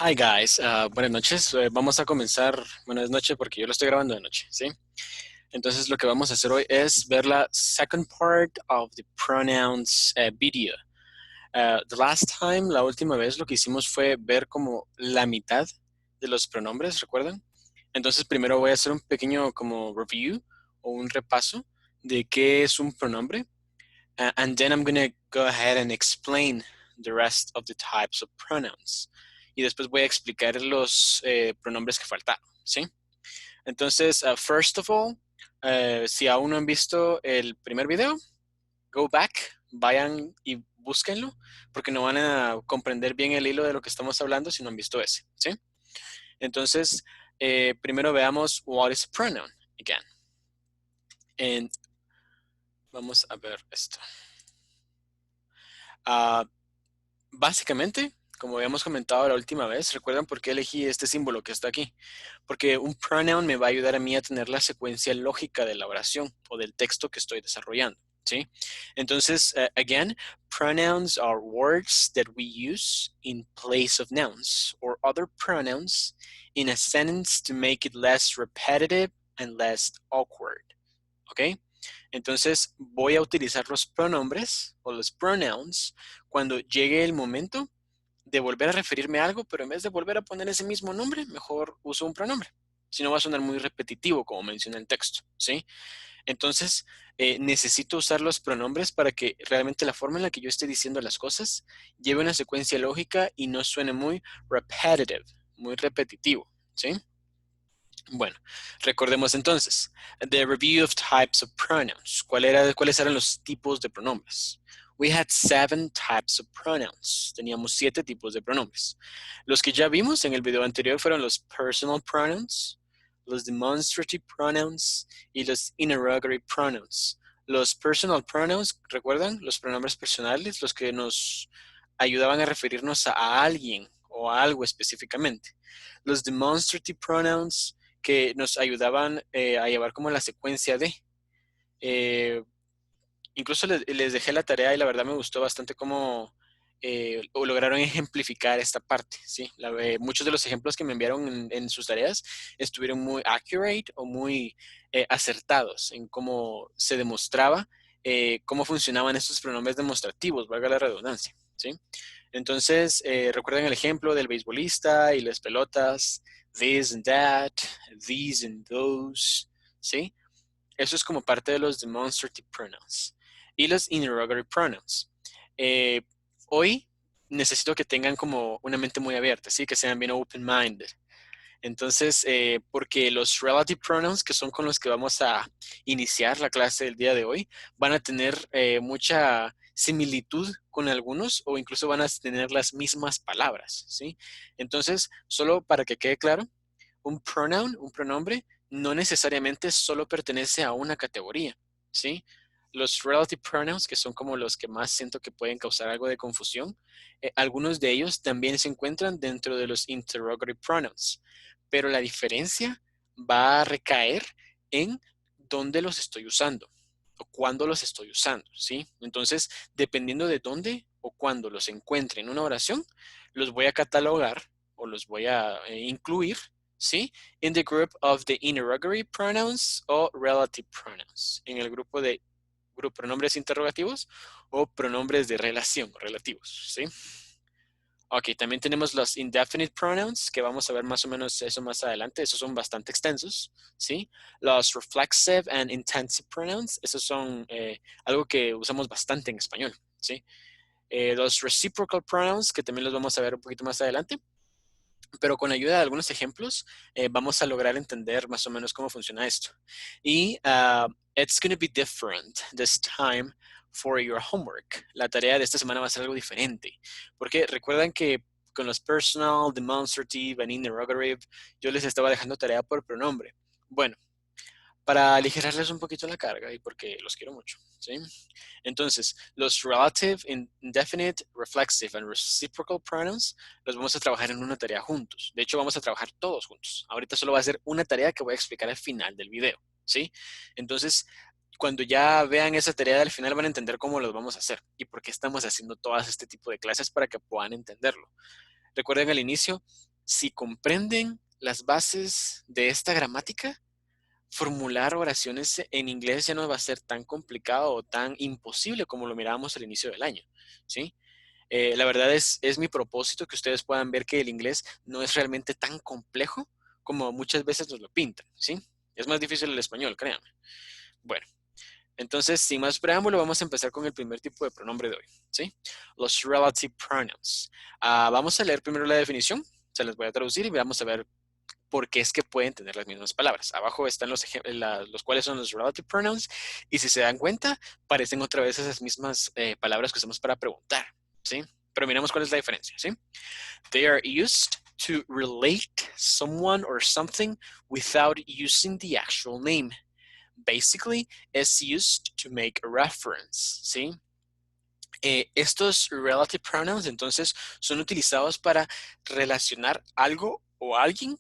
Hi guys, buenas noches. Vamos a comenzar, bueno, es noche porque yo lo estoy grabando de noche, ¿sí? Entonces lo que vamos a hacer hoy es ver la second part of the pronouns video. The last time, la última vez, lo que hicimos fue ver como la mitad de los pronombres, ¿recuerdan? Entonces primero voy a hacer un pequeño como review o un repaso de qué es un pronombre. And then I'm going to go ahead and explain the rest of the types of pronouns. Y después voy a explicar los pronombres que faltaron, ¿sí? Entonces, first of all, si aún no han visto el primer video, go back, vayan y búsquenlo, porque no van a comprender bien el hilo de lo que estamos hablando si no han visto ese, ¿sí? Entonces, primero veamos what is a pronoun again. And vamos a ver esto. Básicamente, como habíamos comentado la última vez, ¿recuerdan por qué elegí este símbolo que está aquí? Porque un pronoun me va a ayudar a mí a tener la secuencia lógica de la oración o del texto que estoy desarrollando, ¿sí? Entonces, again, pronouns are words that we use in place of nouns or other pronouns in a sentence to make it less repetitive and less awkward, ¿ok? Entonces voy a utilizar los pronombres o los pronouns cuando llegue el momento de volver a referirme a algo, pero en vez de volver a poner ese mismo nombre, mejor uso un pronombre. Si no va a sonar muy repetitivo, como menciona el texto, ¿sí? Entonces, necesito usar los pronombres para que realmente la forma en la que yo esté diciendo las cosas lleve una secuencia lógica y no suene muy repetitive, muy repetitivo, ¿sí? Bueno, recordemos entonces, the review of types of pronouns. ¿Cuáles eran los tipos de pronombres? We had 7 types of pronouns. Teníamos 7 tipos de pronombres. Los que ya vimos en el video anterior fueron los personal pronouns, los demonstrative pronouns y los interrogatory pronouns. Los personal pronouns, ¿recuerdan? Los pronombres personales, los que nos ayudaban a referirnos a alguien o a algo específicamente. Los demonstrative pronouns que nos ayudaban a llevar como la secuencia de. Eh, Incluso les dejé la tarea y la verdad me gustó bastante cómo lograron ejemplificar esta parte. ¿Sí? Muchos de los ejemplos que me enviaron en sus tareas estuvieron muy accurate o muy acertados en cómo se demostraba cómo funcionaban estos pronombres demostrativos, valga la redundancia. ¿Sí? Entonces, recuerden el ejemplo del beisbolista y las pelotas, this and that, these and those, ¿sí? Eso es como parte de los demonstrative pronouns. Y los interrogatory pronouns. Eh, Hoy necesito que tengan como una mente muy abierta, ¿sí? Que sean bien open-minded. Entonces, porque los relative pronouns, que son con los que vamos a iniciar la clase del día de hoy, van a tener mucha similitud con algunos o incluso van a tener las mismas palabras, ¿sí? Entonces, solo para que quede claro, un pronoun, un pronombre, no necesariamente solo pertenece a una categoría, ¿sí? Los relative pronouns, que son como los que más siento que pueden causar algo de confusión, algunos de ellos también se encuentran dentro de los interrogatory pronouns, pero la diferencia va a recaer en dónde los estoy usando o cuándo los estoy usando, ¿sí? Entonces, dependiendo de dónde o cuándo los encuentre en una oración, los voy a catalogar o los voy a incluir, ¿sí? In the group of the interrogatory pronouns o relative pronouns, en el grupo de pronombres interrogativos o pronombres de relación, relativos, ¿sí? Ok, también tenemos los indefinite pronouns, que vamos a ver más o menos eso más adelante. Esos son bastante extensos, ¿sí? Los reflexive and intensive pronouns, esos son algo que usamos bastante en español, ¿sí? Los reciprocal pronouns, que también los vamos a ver un poquito más adelante. Pero con ayuda de algunos ejemplos, vamos a lograr entender más o menos cómo funciona esto. Y it's going to be different this time for your homework. La tarea de esta semana va a ser algo diferente. Porque recuerdan que con los personal, demonstrative and interrogative, yo les estaba dejando tarea por pronombre. Bueno, para aligerarles un poquito la carga y porque los quiero mucho, ¿sí? Entonces, los relative, indefinite, reflexive and reciprocal pronouns los vamos a trabajar en una tarea juntos. De hecho, vamos a trabajar todos juntos. Ahorita solo va a ser una tarea que voy a explicar al final del video, ¿sí? Entonces, cuando ya vean esa tarea al final van a entender cómo los vamos a hacer y por qué estamos haciendo todas este tipo de clases para que puedan entenderlo. Recuerden al inicio, si comprenden las bases de esta gramática, formular oraciones en inglés ya no va a ser tan complicado o tan imposible como lo mirábamos al inicio del año, ¿sí? La verdad es mi propósito que ustedes puedan ver que el inglés no es realmente tan complejo como muchas veces nos lo pintan, ¿sí? Es más difícil el español, créanme. Bueno, entonces, sin más preámbulo, vamos a empezar con el primer tipo de pronombre de hoy, ¿sí? Los relative pronouns. Vamos a leer primero la definición, se las voy a traducir y vamos a ver por qué es que pueden tener las mismas palabras. Abajo están los cuales son los relative pronouns y si se dan cuenta, parecen otra vez esas mismas palabras que usamos para preguntar, ¿sí? Pero miremos cuál es la diferencia, ¿sí? They are used to relate someone or something without using the actual name. Basically, it's used to make a reference, ¿sí? Estos relative pronouns entonces son utilizados para relacionar algo o alguien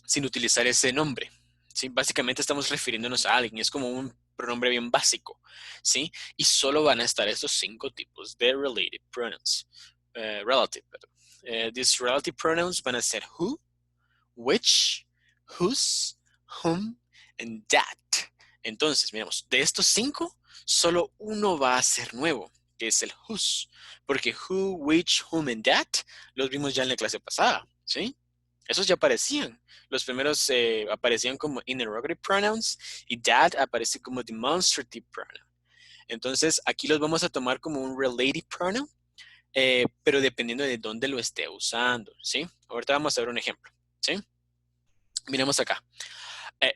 sin utilizar ese nombre, ¿sí? Básicamente estamos refiriéndonos a alguien, es como un pronombre bien básico, ¿sí? Y solo van a estar estos 5 tipos de relative pronouns. Relative, perdón. These relative pronouns van a ser who, which, whose, whom, and that. Entonces, miramos, de estos 5, solo uno va a ser nuevo, que es el whose, porque who, which, whom, and that los vimos ya en la clase pasada, ¿sí? Esos ya aparecían. Los primeros aparecían como interrogative pronouns y that aparece como demonstrative pronoun. Entonces, aquí los vamos a tomar como un relative pronoun, pero dependiendo de dónde lo esté usando, ¿sí? Ahorita vamos a ver un ejemplo, ¿sí? Miremos acá.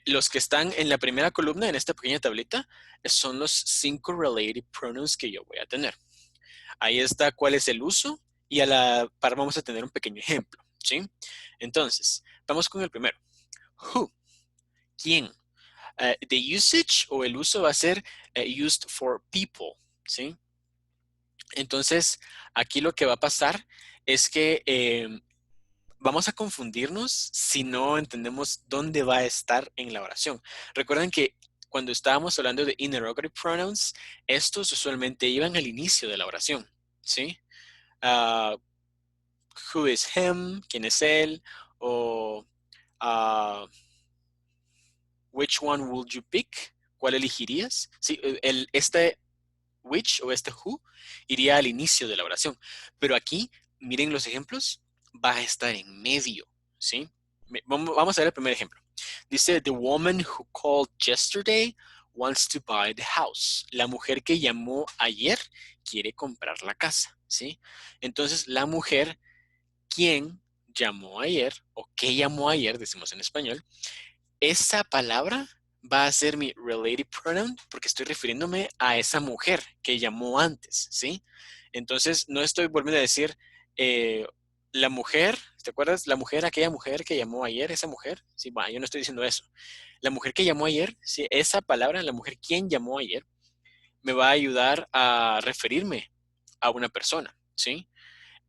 Los que están en la primera columna, en esta pequeña tablita, son los 5 relative pronouns que yo voy a tener. Ahí está cuál es el uso y a la par vamos a tener un pequeño ejemplo, ¿sí? Entonces, vamos con el primero. Who, ¿quién? The usage o el uso va a ser used for people, ¿sí? Entonces, aquí lo que va a pasar es que vamos a confundirnos si no entendemos dónde va a estar en la oración. Recuerden que cuando estábamos hablando de interrogative pronouns, estos usualmente iban al inicio de la oración, ¿sí? Uh, who is him? ¿Quién es él? O uh, which one would you pick? ¿Cuál elegirías? Sí, este which o este who iría al inicio de la oración. Pero aquí, miren los ejemplos, va a estar en medio, ¿sí? Vamos a ver el primer ejemplo. Dice, the woman who called yesterday wants to buy the house. La mujer que llamó ayer quiere comprar la casa, ¿sí? Entonces, la mujer, ¿quién llamó ayer o qué llamó ayer, decimos en español, esa palabra va a ser mi relative pronoun porque estoy refiriéndome a esa mujer que llamó antes, ¿sí? Entonces, no estoy volviendo a decir eh, la mujer, ¿te acuerdas? La mujer, aquella mujer que llamó ayer, esa mujer, sí, va, yo no estoy diciendo eso. La mujer que llamó ayer, sí, esa palabra, la mujer quien llamó ayer, me va a ayudar a referirme a una persona, ¿sí?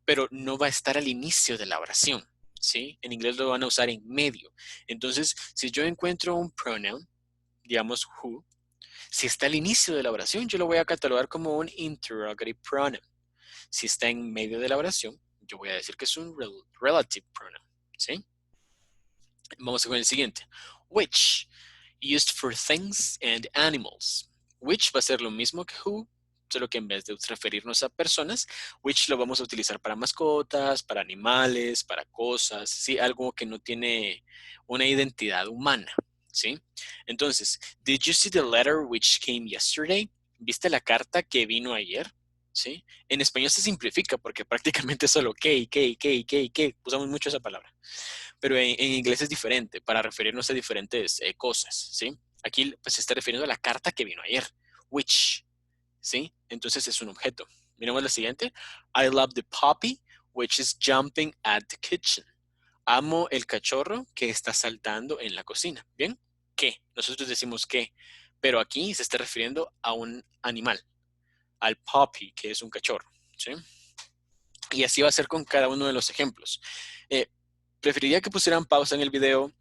Pero no va a estar al inicio de la oración, ¿sí? En inglés lo van a usar en medio. Entonces, si yo encuentro un pronoun, digamos who, si está al inicio de la oración, yo lo voy a catalogar como un interrogative pronoun. Si está en medio de la oración, yo voy a decir que es un relative pronoun, ¿sí? Vamos con el siguiente. Which, used for things and animals. Which va a ser lo mismo que who, solo que en vez de referirnos a personas, which lo vamos a utilizar para mascotas, para animales, para cosas, ¿sí? Algo que no tiene una identidad humana, ¿sí? Entonces, did you see the letter which came yesterday? ¿Viste la carta que vino ayer? ¿Sí? En español se simplifica porque prácticamente es solo que, usamos mucho esa palabra, pero en inglés es diferente para referirnos a diferentes cosas, ¿sí? Aquí pues, se está refiriendo a la carta que vino ayer, which, ¿sí? Entonces es un objeto. Miremos la siguiente. I love the puppy which is jumping at the kitchen. Amo el cachorro que está saltando en la cocina. ¿Bien? ¿Qué? Nosotros decimos qué, pero aquí se está refiriendo a un animal, al puppy, que es un cachorro, ¿sí? Y así va a ser con cada uno de los ejemplos. Eh, preferiría que pusieran pausa en el video,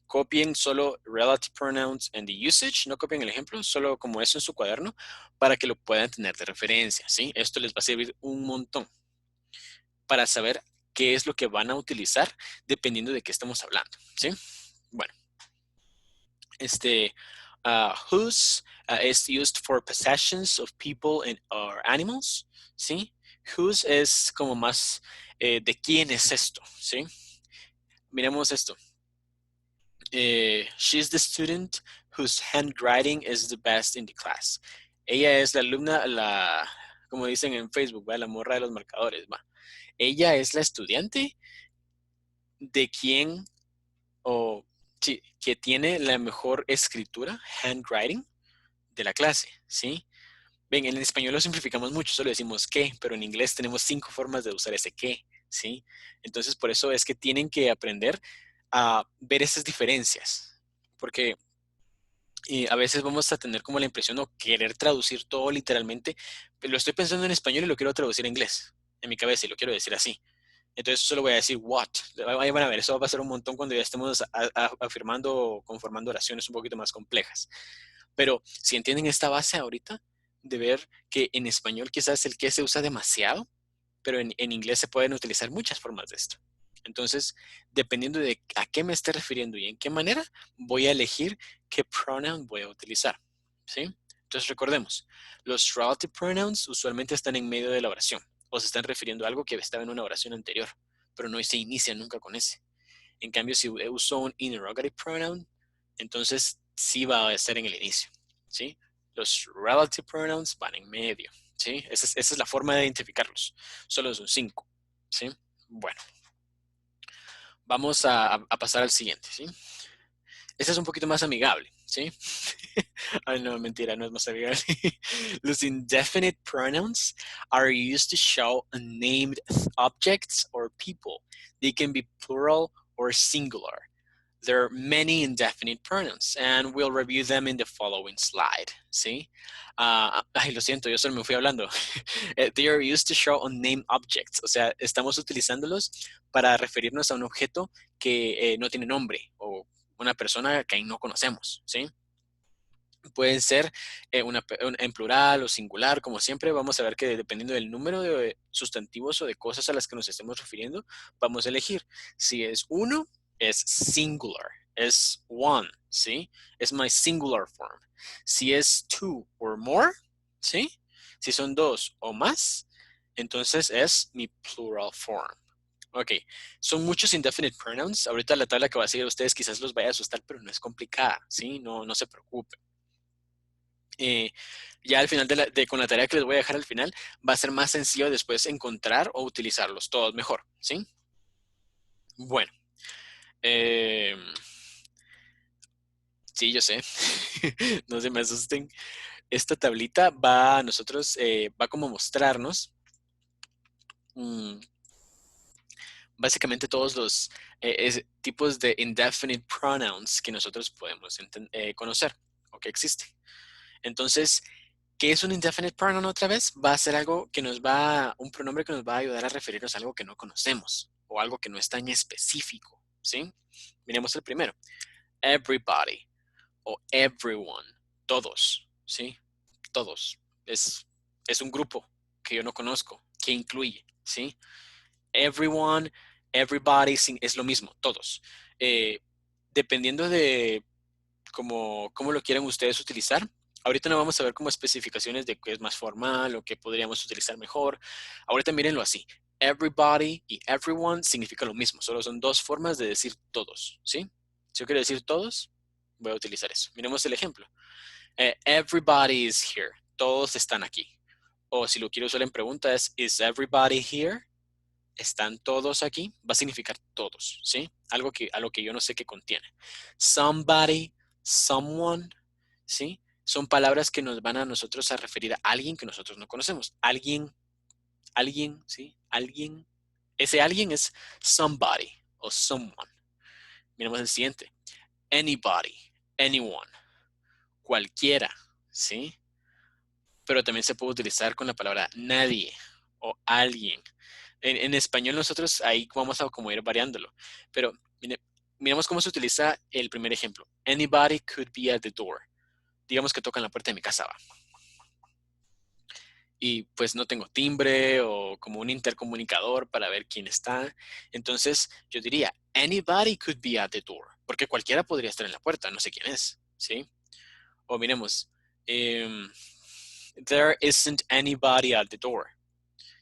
copien solo relative pronouns and the usage, no copien el ejemplo, solo como eso en su cuaderno, para que lo puedan tener de referencia, ¿sí? Esto les va a servir un montón para saber qué es lo que van a utilizar dependiendo de qué estamos hablando, ¿sí? Bueno, whose is used for possessions of people or animals, ¿sí? Whose es como más de quién es esto, ¿sí? Miremos esto. She's the student whose handwriting is the best in the class. Ella es la alumna, como dicen en Facebook, ¿va? La morra de los marcadores, va. Ella es la estudiante de quien, o sí, que tiene la mejor escritura, handwriting, de la clase, ¿sí? Ven, en español lo simplificamos mucho, solo decimos que, pero en inglés tenemos 5 formas de usar ese que, ¿sí? Entonces, por eso es que tienen que aprender a ver esas diferencias, porque a veces vamos a tener como la impresión o querer traducir todo literalmente, pero lo estoy pensando en español y lo quiero traducir en inglés, en mi cabeza, y lo quiero decir así. Entonces solo voy a decir what. Ahí van a ver, eso va a pasar un montón cuando ya estemos afirmando o conformando oraciones un poquito más complejas. Pero si entienden esta base ahorita, de ver que en español quizás el que se usa demasiado, pero en inglés se pueden utilizar muchas formas de esto. Entonces, dependiendo de a qué me esté refiriendo y en qué manera, voy a elegir qué pronoun voy a utilizar. ¿Sí? Entonces, recordemos, los relative pronouns usualmente están en medio de la oración o se están refiriendo a algo que estaba en una oración anterior, pero no se inicia nunca con ese. En cambio, si uso un interrogative pronoun, entonces sí va a estar en el inicio, ¿sí? Los relative pronouns van en medio, ¿sí? Esa es la forma de identificarlos. Solo son 5, ¿sí? Bueno, vamos a pasar al siguiente, ¿sí? Este es un poquito más amigable, ¿sí? Ay, no, mentira, no es más amigable. Los indefinite pronouns are used to show unnamed objects or people. They can be plural or singular. There are many indefinite pronouns, and we'll review them in the following slide. ¿Sí? Ay, lo siento, yo solo me fui hablando. They are used to show unnamed objects, o sea, estamos utilizándolos para referirnos a un objeto que no tiene nombre o una persona que no conocemos, ¿sí? Pueden ser en plural o singular, como siempre, vamos a ver que dependiendo del número de sustantivos o de cosas a las que nos estemos refiriendo, vamos a elegir. Si es uno, es singular, es one, ¿sí? Es my singular form. Si es two or more, ¿sí? Si son dos o más, entonces es mi plural form. Ok, son muchos indefinite pronouns. Ahorita la tabla que va a seguir a ustedes quizás los vaya a asustar, pero no es complicada, ¿sí? No se preocupen. Ya al final con la tarea que les voy a dejar al final, va a ser más sencillo después encontrar o utilizarlos todos mejor, ¿sí? Bueno, eh, sí, yo sé, no se me asusten. Esta tablita va a nosotros, va como a mostrarnos mm, básicamente todos los tipos de indefinite pronouns que nosotros podemos conocer o que existen. Entonces, ¿qué es un indefinite pronoun otra vez? Va a ser algo que un pronombre que nos va a ayudar a referirnos a algo que no conocemos o algo que no es tan específico, ¿sí? Miremos el primero. Everybody o everyone. Todos, ¿sí? Todos. Es un grupo que yo no conozco, que incluye, ¿sí? Everyone, everybody, es lo mismo, todos. Dependiendo de cómo lo quieran ustedes utilizar. Ahorita no vamos a ver como especificaciones de qué es más formal o qué podríamos utilizar mejor. Ahorita mírenlo así. Everybody y everyone significa lo mismo. Solo son dos formas de decir todos, ¿sí? Si yo quiero decir todos, voy a utilizar eso. Miremos el ejemplo. Everybody is here. Todos están aquí. O si lo quiero usar en pregunta es, is everybody here? ¿Están todos aquí? Va a significar todos, ¿sí? A lo que yo no sé qué contiene. Somebody, someone, ¿sí? Son palabras que nos van a nosotros a referir a alguien que nosotros no conocemos. Alguien, ¿sí? Alguien. Ese alguien es somebody o someone. Miremos el siguiente. Anybody, anyone, cualquiera, ¿sí? Pero también se puede utilizar con la palabra nadie o alguien. En español nosotros ahí vamos a como ir variándolo. Pero miremos cómo se utiliza el primer ejemplo. Anybody could be at the door. Digamos que tocan la puerta de mi casa. Va. y pues no tengo timbre o como un intercomunicador para ver quién está. Entonces yo diría, anybody could be at the door, porque cualquiera podría estar en la puerta, no sé quién es, ¿sí? O miremos, em, there isn't anybody at the door.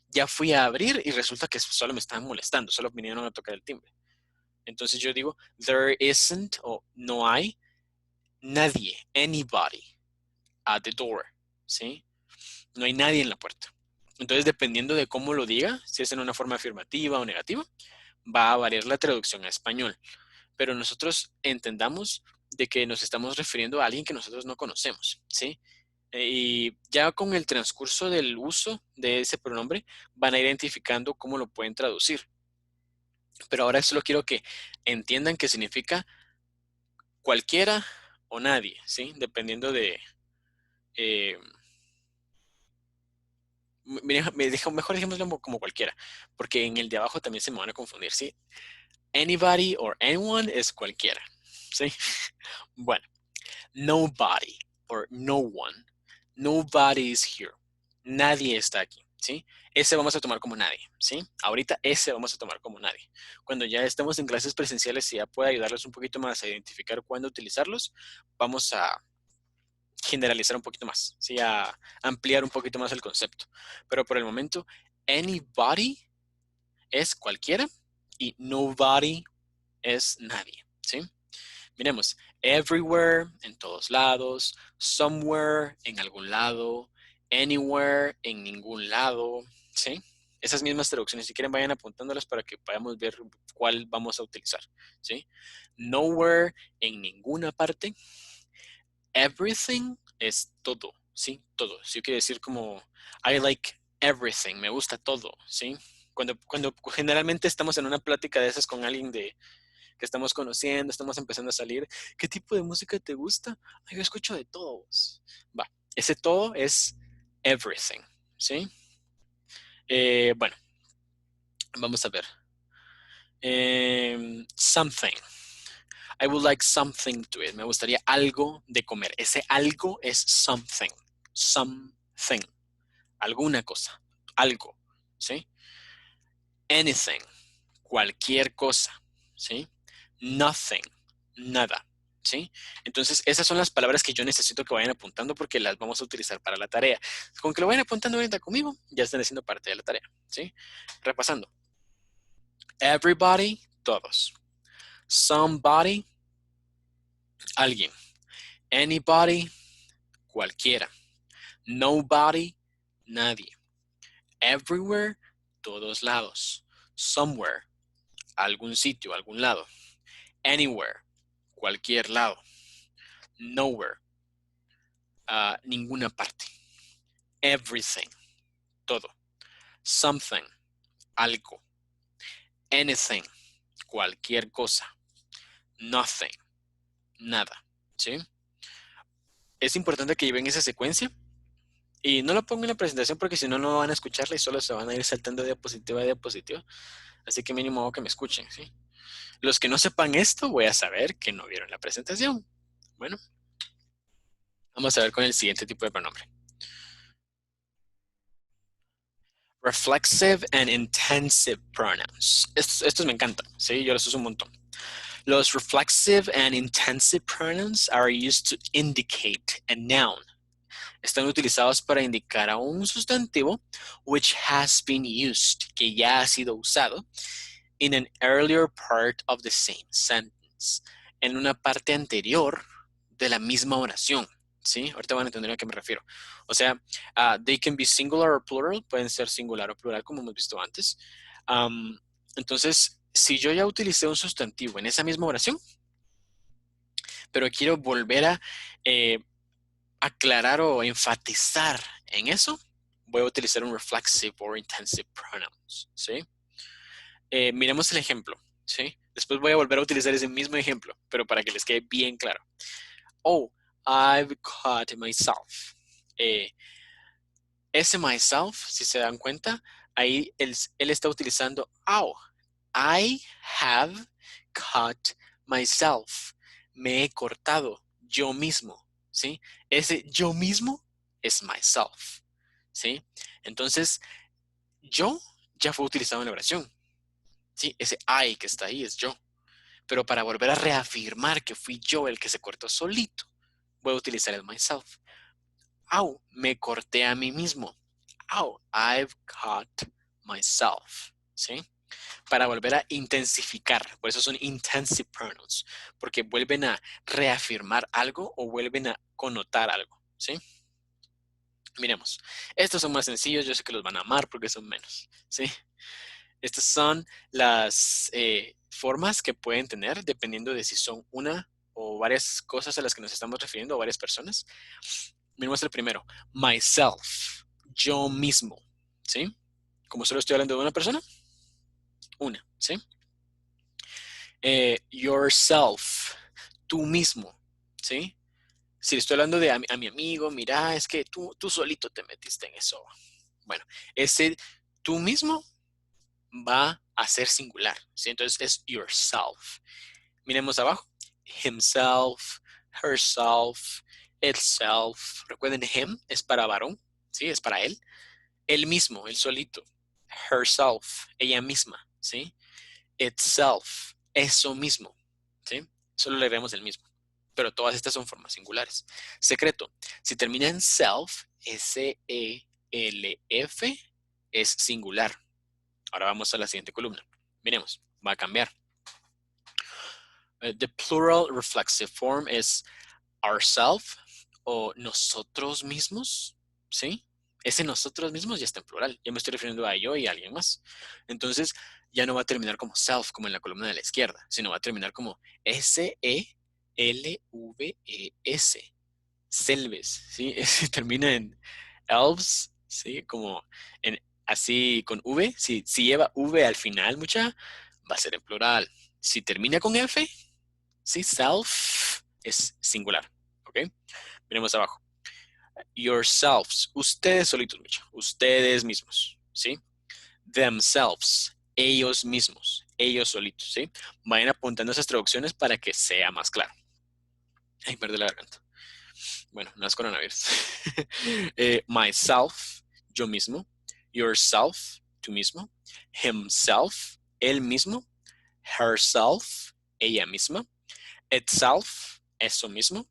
Ya fui a abrir y resulta que solo me estaban molestando, solo vinieron a tocar el timbre. Entonces yo digo, there isn't o no hay nadie, anybody at the door, ¿sí? No hay nadie en la puerta. Entonces, dependiendo de cómo lo diga, si es en una forma afirmativa o negativa, va a variar la traducción a español. Pero nosotros entendamos de que nos estamos refiriendo a alguien que nosotros no conocemos, ¿sí? Y ya con el transcurso del uso de ese pronombre, van a ir identificando cómo lo pueden traducir. Pero ahora solo quiero que entiendan que significa cualquiera o nadie, ¿sí? Dependiendo de... eh, mejor dejémoslo como cualquiera, porque en el de abajo también se me van a confundir, ¿sí? Anybody or anyone es cualquiera, ¿sí? Bueno, nobody or no one. Nobody is here. Nadie está aquí, ¿sí? Ese vamos a tomar como nadie, ¿sí? Ahorita ese vamos a tomar como nadie. Cuando ya estemos en clases presenciales y ya pueda ayudarles un poquito más a identificar cuándo utilizarlos, vamos a generalizar un poquito más, ¿sí? A ampliar un poquito más el concepto. Pero por el momento, anybody es cualquiera y nobody es nadie, ¿sí? Miremos, everywhere, en todos lados, somewhere, en algún lado, anywhere, en ningún lado, ¿sí? Esas mismas traducciones, si quieren vayan apuntándolas para que podamos ver cuál vamos a utilizar, ¿sí? Nowhere, en ninguna parte. Everything es todo, ¿sí? Todo. Si yo quiero decir como, I like everything, me gusta todo, ¿sí? Cuando generalmente estamos en una plática de esas con alguien que estamos conociendo, estamos empezando a salir, ¿qué tipo de música te gusta? Ay, yo escucho de todos. Va, ese todo es everything, ¿sí? Bueno, vamos a ver. Something. I would like something to eat. Me gustaría algo de comer. Ese algo es something. Something. Alguna cosa. Algo. ¿Sí? Anything. Cualquier cosa. ¿Sí? Nothing. Nada. ¿Sí? Entonces, esas son las palabras que yo necesito que vayan apuntando porque las vamos a utilizar para la tarea. Con que lo vayan apuntando ahorita conmigo, ya están haciendo parte de la tarea. ¿Sí? Repasando. Everybody, todos. Somebody, alguien. Anybody, cualquiera. Nobody, nadie. Everywhere, todos lados. Somewhere, algún sitio, algún lado. Anywhere, cualquier lado. Nowhere, ninguna parte. Everything, todo. Something, algo. Anything, cualquier cosa. Nothing, nada. ¿Sí? Es importante que lleven esa secuencia. Y no lo pongo en la presentación porque si no, no van a escucharla y solo se van a ir saltando de diapositiva a diapositiva. Así que mínimo hago que me escuchen, ¿sí? Los que no sepan esto, voy a saber que no vieron la presentación. Bueno, vamos a ver con el siguiente tipo de pronombre. Reflexive and intensive pronouns. Estos me encantan, ¿sí? Yo los uso un montón. Los reflexive and intensive pronouns are used to indicate a noun. Están utilizados para indicar a un sustantivo which has been used, que ya ha sido usado, in an earlier part of the same sentence, en una parte anterior de la misma oración, ¿sí? Ahorita van a entender a qué me refiero. O sea, they can be singular or plural, pueden ser singular o plural, como hemos visto antes. Entonces, si yo ya utilicé un sustantivo en esa misma oración, pero quiero volver a aclarar o enfatizar en eso, voy a utilizar un reflexive or intensive pronouns, ¿sí? Miremos el ejemplo, ¿sí? Después voy a volver a utilizar ese mismo ejemplo, pero para que les quede bien claro. Oh, I've caught myself. Ese myself, si se dan cuenta, ahí él está utilizando oh, I have cut myself. Me he cortado yo mismo, ¿sí? Ese yo mismo es myself, ¿sí? Entonces, yo ya fue utilizado en la oración, ¿sí? Ese I que está ahí es yo. Pero para volver a reafirmar que fui yo el que se cortó solito, voy a utilizar el myself. Au, me corté a mí mismo. Au, I've cut myself, ¿sí? Para volver a intensificar, por eso son intensive pronouns, porque vuelven a reafirmar algo o vuelven a connotar algo, ¿sí? Miremos, estos son más sencillos, yo sé que los van a amar porque son menos, ¿sí? Estas son las formas que pueden tener dependiendo de si son una o varias cosas a las que nos estamos refiriendo o varias personas. Miremos el primero, myself, yo mismo, ¿sí? Como solo estoy hablando de una persona, una, ¿sí? Yourself, tú mismo, ¿sí? Si estoy hablando de a mi amigo, mira, es que tú solito te metiste en eso. Bueno, ese tú mismo va a ser singular, ¿sí? Entonces es yourself. Miremos abajo, himself, herself, itself. Recuerden, him es para varón, ¿sí? Es para él. Él mismo, él solito. Herself, ella misma, ¿sí? Itself, eso mismo, ¿sí? Solo le agregamos el mismo. Pero todas estas son formas singulares. Secreto, si termina en self, S-E-L-F, es singular. Ahora vamos a la siguiente columna. Miremos, va a cambiar. The plural reflexive form es ourself o nosotros mismos, ¿sí? Ese nosotros mismos ya está en plural. Ya me estoy refiriendo a yo y a alguien más. Entonces, ya no va a terminar como self, como en la columna de la izquierda, sino va a terminar como S-E-L-V-E-S. Selves, ¿sí? Ese termina en elves, ¿sí? Como en, así con V. Si lleva V al final, mucha, va a ser en plural. Si termina con F, ¿sí? Self es singular, ¿ok? Miremos abajo. Yourselves, ustedes solitos, mucha. Ustedes mismos, ¿sí? Themselves, ellos mismos, ellos solitos, ¿sí? Vayan apuntando esas traducciones para que sea más claro. Ay, perdí la garganta. Bueno, no es coronavirus. Myself, yo mismo. Yourself, tú mismo. Himself, él mismo. Herself, ella misma. Itself, eso mismo.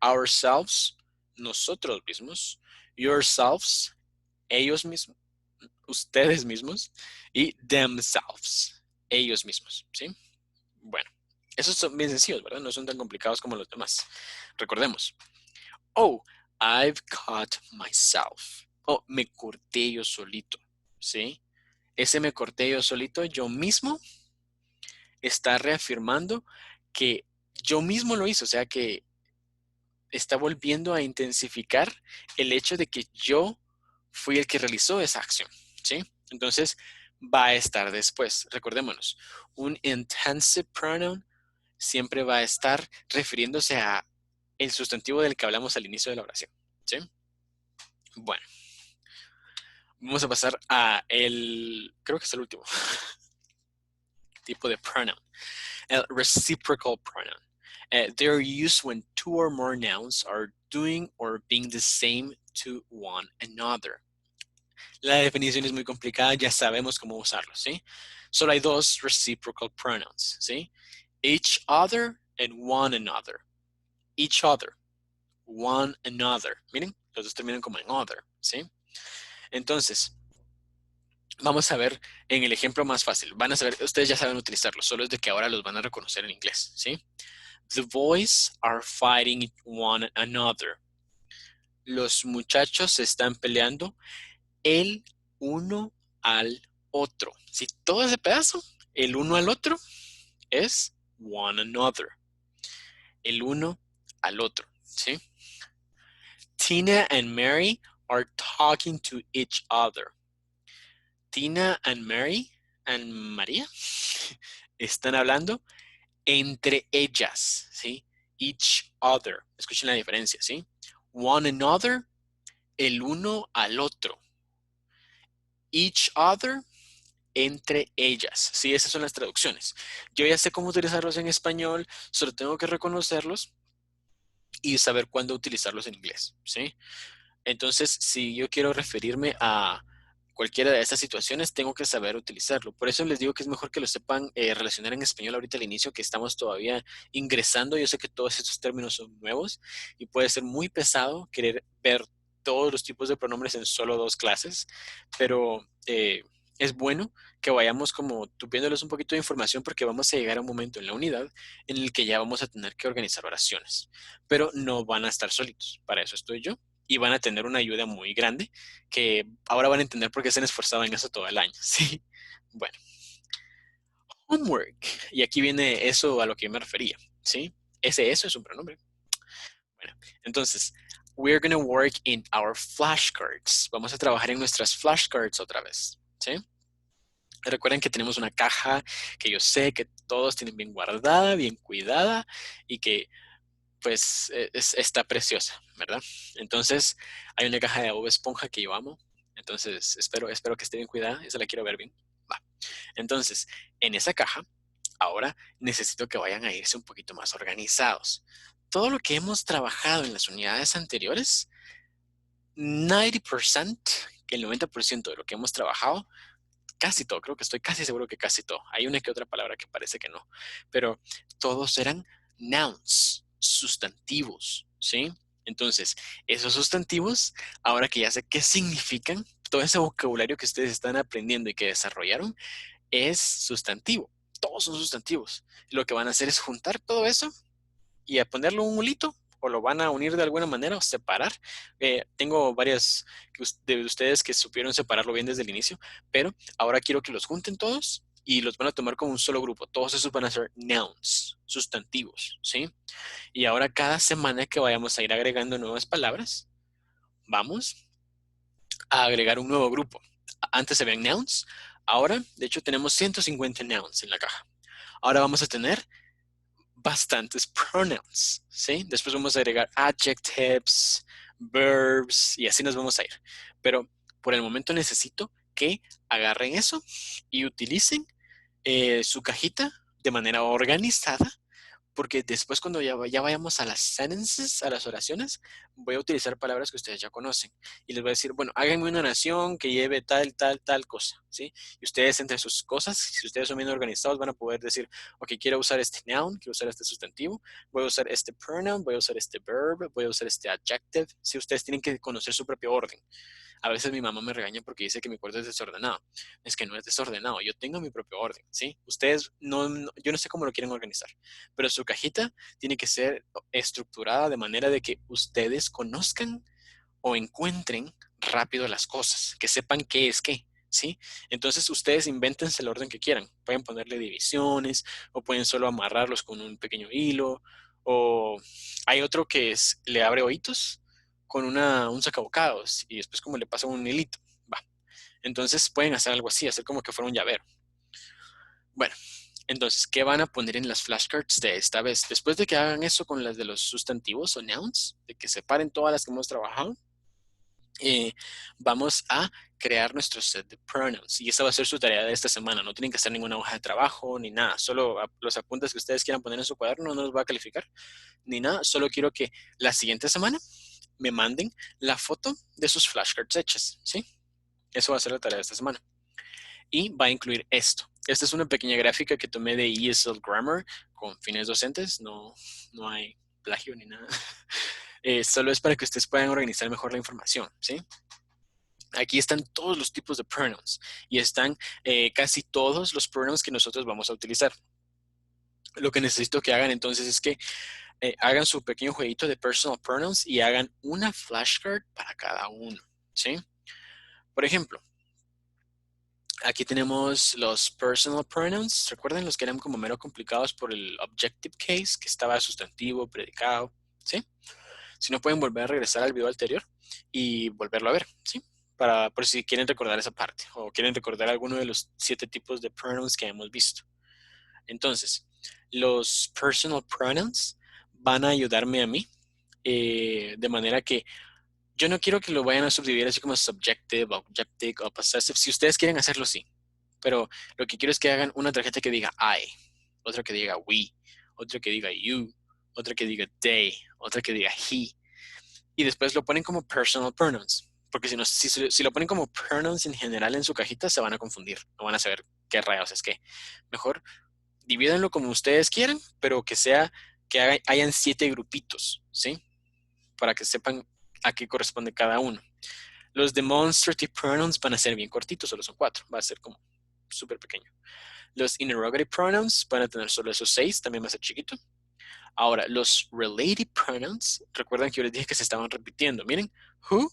Ourselves, nosotros mismos. Yourselves, ellos mismos. Ustedes mismos. Y themselves, ellos mismos. ¿Sí? Bueno, esos son bien sencillos, ¿verdad? No son tan complicados como los demás. Recordemos. Oh, I've cut myself. Oh, me corté yo solito. ¿Sí? Ese me corté yo solito, yo mismo, está reafirmando que yo mismo lo hice. O sea que está volviendo a intensificar el hecho de que yo fui el que realizó esa acción. ¿Sí? Entonces va a estar después. Recordémonos, un intensive pronoun siempre va a estar refiriéndose a el sustantivo del que hablamos al inicio de la oración. ¿Sí? Bueno, vamos a pasar a creo que es el último tipo de pronoun, el reciprocal pronoun. They're used when two or more nouns are doing or being the same to one another. La definición es muy complicada, ya sabemos cómo usarlo, ¿sí? Solo hay dos reciprocal pronouns, ¿sí? Each other and one another. Each other, one another. Miren, los dos terminan como en other, ¿sí? Entonces, vamos a ver en el ejemplo más fácil. Van a saber, ustedes ya saben utilizarlos, solo es de que ahora los van a reconocer en inglés, ¿sí? The boys are fighting one another. Los muchachos se están peleando el uno al otro. Si todo ese pedazo, el uno al otro es one another. El uno al otro, ¿sí? Tina and Mary are talking to each other. Tina and Mary and María están hablando entre ellas, ¿sí? Each other. Escuchen la diferencia, ¿sí? One another, el uno al otro. Each other, entre ellas. Sí, esas son las traducciones. Yo ya sé cómo utilizarlos en español, solo tengo que reconocerlos y saber cuándo utilizarlos en inglés, ¿sí? Entonces, si yo quiero referirme a cualquiera de estas situaciones, tengo que saber utilizarlo. Por eso les digo que es mejor que lo sepan relacionar en español ahorita al inicio, que estamos todavía ingresando. Yo sé que todos estos términos son nuevos y puede ser muy pesado querer ver todos los tipos de pronombres en solo 2 clases, pero es bueno que vayamos como tupiéndoles un poquito de información porque vamos a llegar a un momento en la unidad en el que ya vamos a tener que organizar oraciones, pero no van a estar solitos. Para eso estoy yo y van a tener una ayuda muy grande que ahora van a entender por qué se han esforzado en eso todo el año. Sí. Bueno, homework. Y aquí viene eso a lo que yo me refería. ¿Sí? Ese eso es un pronombre. Bueno, entonces, we're going to work in our flashcards. Vamos a trabajar en nuestras flashcards otra vez. ¿Sí? Recuerden que tenemos una caja que yo sé que todos tienen bien guardada, bien cuidada y que pues está preciosa, ¿verdad? Entonces, hay una caja de Bob Esponja que yo amo. Entonces, espero que esté bien cuidada. Esa la quiero ver bien. Va. Entonces, en esa caja, ahora necesito que vayan a irse un poquito más organizados. Todo lo que hemos trabajado en las unidades anteriores, 90%, que el 90% de lo que hemos trabajado, casi todo, creo que estoy casi seguro que casi todo. Hay una que otra palabra que parece que no, pero todos eran nouns, sustantivos, ¿sí? Entonces, esos sustantivos, ahora que ya sé qué significan, todo ese vocabulario que ustedes están aprendiendo y que desarrollaron, es sustantivo. Todos son sustantivos. Lo que van a hacer es juntar todo eso y a ponerlo un mulito o lo van a unir de alguna manera o separar. Tengo varias de ustedes que supieron separarlo bien desde el inicio, pero ahora quiero que los junten todos y los van a tomar como un solo grupo. Todos esos van a ser nouns, sustantivos, ¿sí? Y ahora cada semana que vayamos a ir agregando nuevas palabras, vamos a agregar un nuevo grupo. Antes se ven nouns, ahora de hecho tenemos 150 nouns en la caja. Ahora vamos a tener bastantes pronouns, ¿sí? Después vamos a agregar adjectives, verbs y así nos vamos a ir. Pero por el momento necesito que agarren eso y utilicen su cajita de manera organizada porque después cuando ya vayamos a las sentences, a las oraciones, voy a utilizar palabras que ustedes ya conocen. Y les voy a decir, bueno, háganme una oración que lleve tal, tal, tal cosa, ¿sí? Y ustedes entre sus cosas, si ustedes son bien organizados, van a poder decir, ok, quiero usar este noun, quiero usar este sustantivo, voy a usar este pronoun, voy a usar este verb, voy a usar este adjective. Si ustedes tienen que conocer su propio orden. A veces mi mamá me regaña porque dice que mi cuarto es desordenado. Es que no es desordenado, yo tengo mi propio orden, ¿sí? Ustedes yo no sé cómo lo quieren organizar, pero su cajita tiene que ser estructurada de manera de que ustedes conozcan o encuentren rápido las cosas, que sepan qué es qué, ¿sí? Entonces ustedes invéntense el orden que quieran. Pueden ponerle divisiones o pueden solo amarrarlos con un pequeño hilo o hay otro que le abre ojitos con un sacabocados y después como le pasa un hilito. Va. Entonces pueden hacer algo así, hacer como que fuera un llavero. Bueno, entonces, ¿qué van a poner en las flashcards de esta vez? Después de que hagan eso con las de los sustantivos o nouns, de que separen todas las que hemos trabajado, vamos a crear nuestro set de pronouns. Y esa va a ser su tarea de esta semana. No tienen que hacer ninguna hoja de trabajo ni nada. Solo los apuntes que ustedes quieran poner en su cuaderno no los va a calificar ni nada. Solo quiero que la siguiente semana me manden la foto de sus flashcards hechas. ¿Sí? Eso va a ser la tarea de esta semana. Y va a incluir esto. Esta es una pequeña gráfica que tomé de ESL Grammar con fines docentes. No hay plagio ni nada. Solo es para que ustedes puedan organizar mejor la información. ¿Sí? Aquí están todos los tipos de pronouns y están casi todos los pronouns que nosotros vamos a utilizar. Lo que necesito que hagan entonces es que hagan su pequeño jueguito de personal pronouns y hagan una flashcard para cada uno, ¿sí? Por ejemplo, aquí tenemos los personal pronouns. ¿Recuerdan los que eran como mero complicados por el objective case, que estaba sustantivo, predicado, ¿sí? Si no, pueden volver a regresar al video anterior y volverlo a ver, ¿sí? Por si quieren recordar esa parte o quieren recordar alguno de los 7 tipos de pronouns que hemos visto. Entonces, los personal pronouns van a ayudarme a mí de manera que yo no quiero que lo vayan a subdividir así como subjective, objective o possessive. Si ustedes quieren hacerlo, sí. Pero lo que quiero es que hagan una tarjeta que diga I, otra que diga we, otra que diga you, otra que diga they, otra que diga he. y después lo ponen como personal pronouns. Porque si, no, si lo ponen como pronouns en general en su cajita, se van a confundir. No van a saber qué rayos es qué. Mejor divídanlo como ustedes quieran, pero que sea que hayan 7 grupitos, ¿sí? Para que sepan a qué corresponde cada uno. Los demonstrative pronouns van a ser bien cortitos, solo son 4. Va a ser como súper pequeño. Los interrogative pronouns van a tener solo esos 6, también va a ser chiquito. Ahora, los relative pronouns, recuerdan que yo les dije que se estaban repitiendo. Miren, who,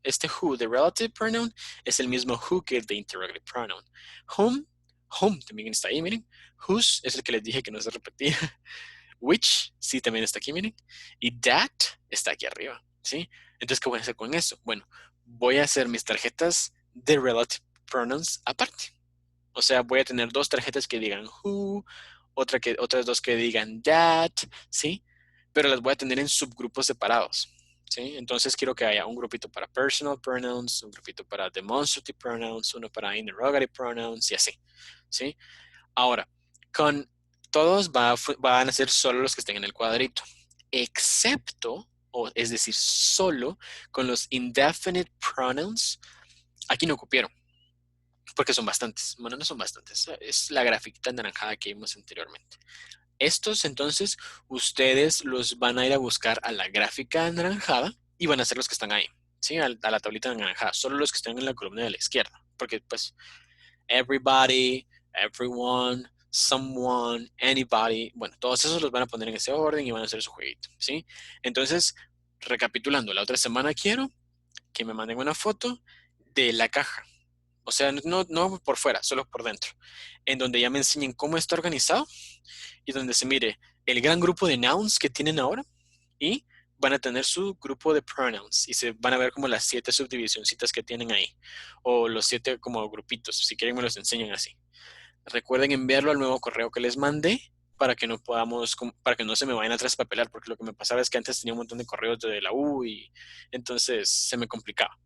este who de relative pronoun es el mismo who que el de interrogative pronoun. Whom, whom también está ahí, miren. Whose es el que les dije que no se repetía. Which, sí, también está aquí, miren. Y that está aquí arriba, ¿sí? Entonces, ¿qué voy a hacer con eso? Bueno, voy a hacer mis tarjetas de relative pronouns aparte. O sea, voy a tener 2 tarjetas que digan who, otras 2 que digan that, ¿sí? Pero las voy a tener en subgrupos separados, ¿sí? Entonces quiero que haya un grupito para personal pronouns, un grupito para demonstrative pronouns, uno para interrogative pronouns y así, ¿sí? Ahora, con todos van a ser solo los que estén en el cuadrito, excepto, o es decir, solo con los indefinite pronouns, aquí no cupieron porque son bastantes. Bueno, no son bastantes. Es la grafiquita anaranjada que vimos anteriormente. Estos, entonces, ustedes los van a ir a buscar a la gráfica anaranjada y van a ser los que están ahí, ¿sí? A la tablita anaranjada. Solo los que están en la columna de la izquierda. Porque, pues, everybody, everyone, someone, anybody. Bueno, todos esos los van a poner en ese orden y van a hacer su jueguito, ¿sí? Entonces, recapitulando, la otra semana quiero que me manden una foto de la caja. O sea, no por fuera, solo por dentro. En donde ya me enseñen cómo está organizado y donde se mire el gran grupo de nouns que tienen ahora y van a tener su grupo de pronouns y se van a ver como las 7 subdivisioncitas que tienen ahí o los 7 como grupitos, si quieren me los enseñan así. Recuerden enviarlo al nuevo correo que les mandé para que no se me vayan a traspapelar, porque lo que me pasaba es que antes tenía un montón de correos de la U y entonces se me complicaba,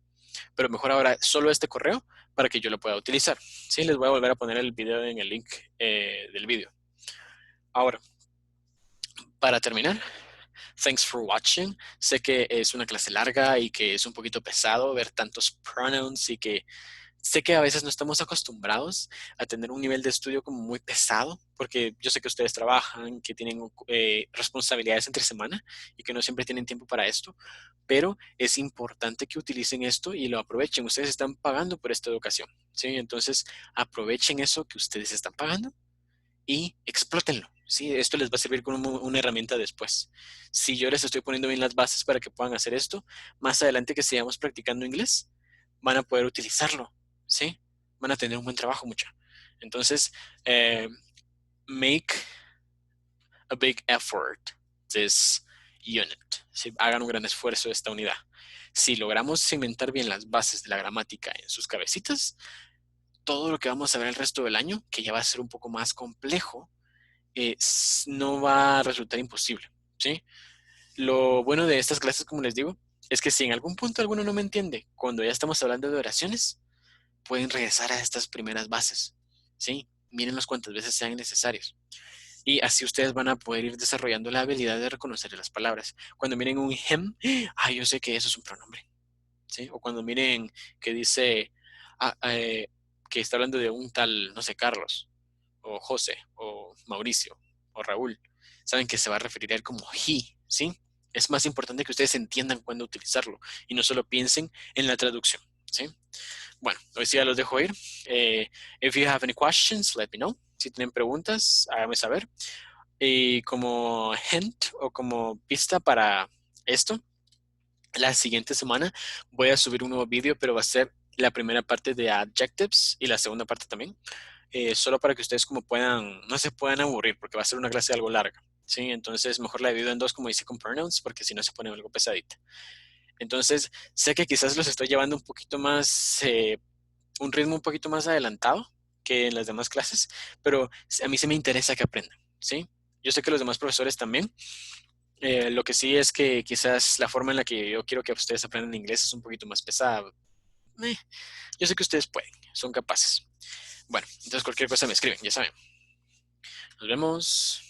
pero mejor ahora solo este correo para que yo lo pueda utilizar. Sí, les voy a volver a poner el video en el link del video. Ahora, para terminar, thanks for watching. Sé que es una clase larga y que es un poquito pesado ver tantos pronouns y que sé que a veces no estamos acostumbrados a tener un nivel de estudio como muy pesado, porque yo sé que ustedes trabajan, que tienen responsabilidades entre semana y que no siempre tienen tiempo para esto, pero es importante que utilicen esto y lo aprovechen. Ustedes están pagando por esta educación, ¿sí? Entonces, aprovechen eso que ustedes están pagando y explótenlo. Sí, esto les va a servir como una herramienta después. Si yo les estoy poniendo bien las bases para que puedan hacer esto, más adelante que sigamos practicando inglés, van a poder utilizarlo, ¿sí? Van a tener un buen trabajo, mucho. Entonces, eh, make a big effort this unit. ¿Sí? Hagan un gran esfuerzo esta unidad. Si logramos cimentar bien las bases de la gramática en sus cabecitas, todo lo que vamos a ver el resto del año, que ya va a ser un poco más complejo, no va a resultar imposible, ¿sí? Lo bueno de estas clases, como les digo, es que si en algún punto alguno no me entiende, cuando ya estamos hablando de oraciones, pueden regresar a estas primeras bases, ¿sí? Mírenlos cuantas veces sean necesarios. Y así ustedes van a poder ir desarrollando la habilidad de reconocer las palabras. Cuando miren un him, yo sé que eso es un pronombre, ¿sí? O cuando miren que dice ah, que está hablando de un tal, no sé, Carlos, o José, o Mauricio, o Raúl, saben que se va a referir a él como he, ¿sí? Es más importante que ustedes entiendan cuándo utilizarlo y no solo piensen en la traducción, ¿sí? Bueno, hoy sí ya los dejo ir. If you have any questions, let me know. Si tienen preguntas, háganme saber. Y como hint o como pista para esto, la siguiente semana voy a subir un nuevo video, pero va a ser la primera parte de adjectives y la segunda parte también. Solo para que ustedes como puedan, no se puedan aburrir, porque va a ser una clase algo larga, ¿sí? Entonces mejor la divido en 2, como dice con pronouns, porque si no se pone algo pesadita. Entonces, sé que quizás los estoy llevando un poquito más, un ritmo un poquito más adelantado que en las demás clases, pero a mí se me interesa que aprendan, ¿sí? Yo sé que los demás profesores también. Lo que sí es que quizás la forma en la que yo quiero que ustedes aprendan inglés es un poquito más pesada. Eh, yo sé que ustedes pueden, son capaces. Bueno, entonces cualquier cosa me escriben, ya saben. Nos vemos.